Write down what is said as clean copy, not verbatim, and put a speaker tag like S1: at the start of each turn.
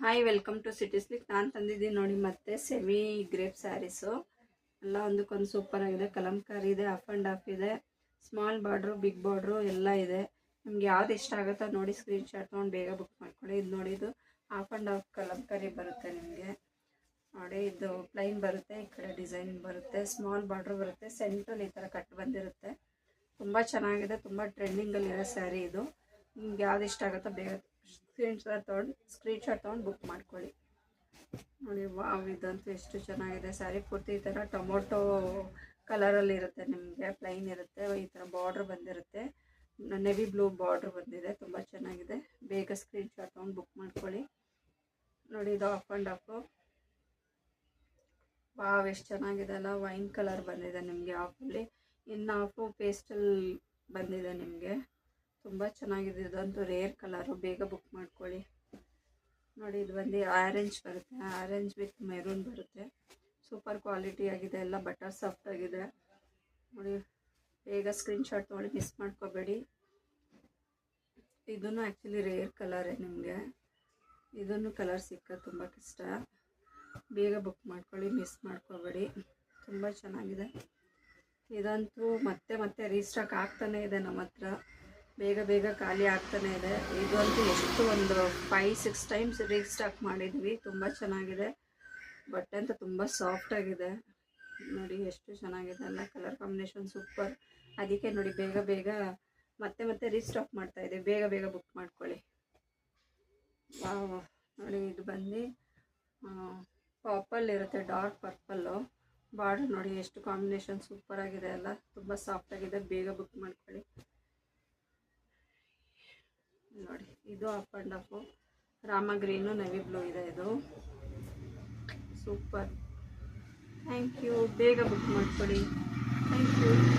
S1: Hi welcome to city slick. ನಾನು ತಂದಿದ್ದೀನಿ ನೋಡಿ ಮತ್ತೆ ಸೆಮಿ ಗ್ರೇಪ್ ಸ್ಯಾರೀಸು ಎಲ್ಲ ಒಂದಕ್ಕೊಂದು ಸೂಪರ್ ಆಗಿದೆ. ಕಲಂಕಾರಿ ಇದೆ, ಹಾಫ್ ಆ್ಯಂಡ್ ಹಾಫ್ ಇದೆ, ಸ್ಮಾಲ್ ಬಾರ್ಡ್ರು, ಬಿಗ್ ಬಾರ್ಡ್ರು ಎಲ್ಲ ಇದೆ. ನಿಮ್ಗೆ ಯಾವ್ದು ಇಷ್ಟ ಆಗುತ್ತೋ ನೋಡಿ ಸ್ಕ್ರೀನ್ ಶಾಟ್ ತೊಗೊಂಡು ಬೇಗ ಬುಕ್ ಮಾಡ್ಕೊಳ್ಳಿ. ಇದು ನೋಡಿ, ಇದು ಹಾಫ್ ಆ್ಯಂಡ್ ಹಾಫ್ ಕಲಂಕಾರಿ ಬರುತ್ತೆ ನಿಮಗೆ ನೋಡಿ. ಇದು ಪ್ಲೈನ್ ಬರುತ್ತೆ, ಈ ಕಡೆ ಡಿಸೈನ್ ಬರುತ್ತೆ, ಸ್ಮಾಲ್ ಬಾರ್ಡ್ರು ಬರುತ್ತೆ, ಸೆಂಟ್ರಲ್ಲಿ ಈ ಥರ ಕಟ್ ಬಂದಿರುತ್ತೆ. ತುಂಬ ಚೆನ್ನಾಗಿದೆ, ತುಂಬ ಟ್ರೆಂಡಿಂಗಲ್ಲಿರೋ ಸ್ಯಾರಿ ಇದು. ನಿಮ್ಗೆ ಯಾವ್ದು ಇಷ್ಟ ಆಗುತ್ತೋ ಬೇಗ ಸ್ಕ್ರೀನ್ ಶಾಟ್ ತೊಗೊಂಡು ಬುಕ್ ಮಾಡ್ಕೊಳ್ಳಿ. ನೋಡಿ ವಾವ್, ಇದಂತೂ ಎಷ್ಟು ಚೆನ್ನಾಗಿದೆ ಸ್ಯಾರಿ. ಪೂರ್ತಿ ಈ ಥರ ಟೊಮೊಟೊ ಕಲರಲ್ಲಿ ಇರುತ್ತೆ, ನಿಮಗೆ ಪ್ಲೈನ್ ಇರುತ್ತೆ, ಈ ಥರ ಬಾರ್ಡ್ರ್ ಬಂದಿರುತ್ತೆ, ನೆವಿ ಬ್ಲೂ ಬಾರ್ಡ್ರ್ ಬಂದಿದೆ. ತುಂಬ ಚೆನ್ನಾಗಿದೆ, ಬೇಗ ಸ್ಕ್ರೀನ್ ಶಾಟ್ ತೊಗೊಂಡು ಬುಕ್ ಮಾಡ್ಕೊಳ್ಳಿ. ನೋಡಿ ಇದು ಹಾಫ್ ಆ್ಯಂಡ್ ಹಾಫು. ವಾವ್, ಎಷ್ಟು ಚೆನ್ನಾಗಿದೆ ಅಲ್ಲ. ವೈನ್ ಕಲರ್ ಬಂದಿದೆ ನಿಮಗೆ ಹಾಫಲ್ಲಿ, ಇನ್ನು ಹಾಫು ಪೇಸ್ಟಲ್ ಬಂದಿದೆ ನಿಮಗೆ. ತುಂಬ ಚೆನ್ನಾಗಿದೆ, ಇದಂತೂ ರೇರ್ ಕಲರು, ಬೇಗ ಬುಕ್ ಮಾಡ್ಕೊಳ್ಳಿ. ನೋಡಿ ಇದು ಬಂದು ಆರೆಂಜ್ ಬರುತ್ತೆ, ಆರೆಂಜ್ ವಿತ್ ಮೆರೂನ್ ಬರುತ್ತೆ. ಸೂಪರ್ ಕ್ವಾಲಿಟಿ ಆಗಿದೆ, ಎಲ್ಲ ಬಟರ್ ಸಾಫ್ಟ್ ಆಗಿದೆ. ನೋಡಿ ಬೇಗ ಸ್ಕ್ರೀನ್ ಶಾಟ್ ತೊಗೊಳ್ಳಿ, ಮಿಸ್ ಮಾಡ್ಕೋಬೇಡಿ. ಇದನ್ನು ಆ್ಯಕ್ಚುಲಿ ರೇರ್ ಕಲರೇ, ನಿಮಗೆ ಇದನ್ನು ಕಲರ್ ಸಿಕ್ಕೋದು ತುಂಬ ಕಷ್ಟ. ಬೇಗ ಬುಕ್ ಮಾಡ್ಕೊಳ್ಳಿ, ಮಿಸ್ ಮಾಡ್ಕೋಬೇಡಿ. ತುಂಬ ಚೆನ್ನಾಗಿದೆ, ಇದಂತೂ ಮತ್ತೆ ಮತ್ತೆ ರೀಸ್ಟಾಕ್ ಆಗ್ತಾನೇ ಇದೆ ನಮ್ಮ ಹತ್ರ. ಬೇಗ ಬೇಗ ಖಾಲಿ ಆಗ್ತಾನೆ ಇದೆ. ಇದಂತೂ ಎಷ್ಟು ಒಂದು 5-6 ಟೈಮ್ಸ್ ರೀಸ್ಟಾಕ್ ಮಾಡಿದ್ವಿ. ತುಂಬ ಚೆನ್ನಾಗಿದೆ, ಬಟ್ಟೆ ಅಂತ ತುಂಬ ಸಾಫ್ಟಾಗಿದೆ. ನೋಡಿ ಎಷ್ಟು ಚೆನ್ನಾಗಿದೆ ಅಲ್ಲ, ಕಲರ್ ಕಾಂಬಿನೇಷನ್ ಸೂಪರ್. ಅದಕ್ಕೆ ನೋಡಿ ಬೇಗ ಬೇಗ ಮತ್ತೆ ಮತ್ತೆ ರೀಸ್ಟಾಕ್ ಮಾಡ್ತಾ ಇದೆ, ಬೇಗ ಬೇಗ ಬುಕ್ ಮಾಡ್ಕೊಳ್ಳಿ. ವಾವ್, ನೋಡಿ ಇದು ಬಂದು ಪರ್ಪಲ್ ಇರುತ್ತೆ, ಡಾರ್ಕ್ ಪರ್ಪಲ್ಲು ಬಾರ್ಡರ್. ನೋಡಿ ಎಷ್ಟು ಕಾಂಬಿನೇಷನ್ ಸೂಪರ್ ಆಗಿದೆ ಅಲ್ಲ, ತುಂಬ ಸಾಫ್ಟ್ ಆಗಿದೆ, ಬೇಗ ಬುಕ್ ಮಾಡ್ಕೊಳ್ಳಿ. ನೋಡಿ ಇದು half and half, Rama green navy blue ಇದೆ, ಇದು ಸೂಪರ್. ಥ್ಯಾಂಕ್ ಯು, ಬೇಗ ಬುಕ್ ಮಾಡ್ಕೊಳ್ಳಿ. Thank you.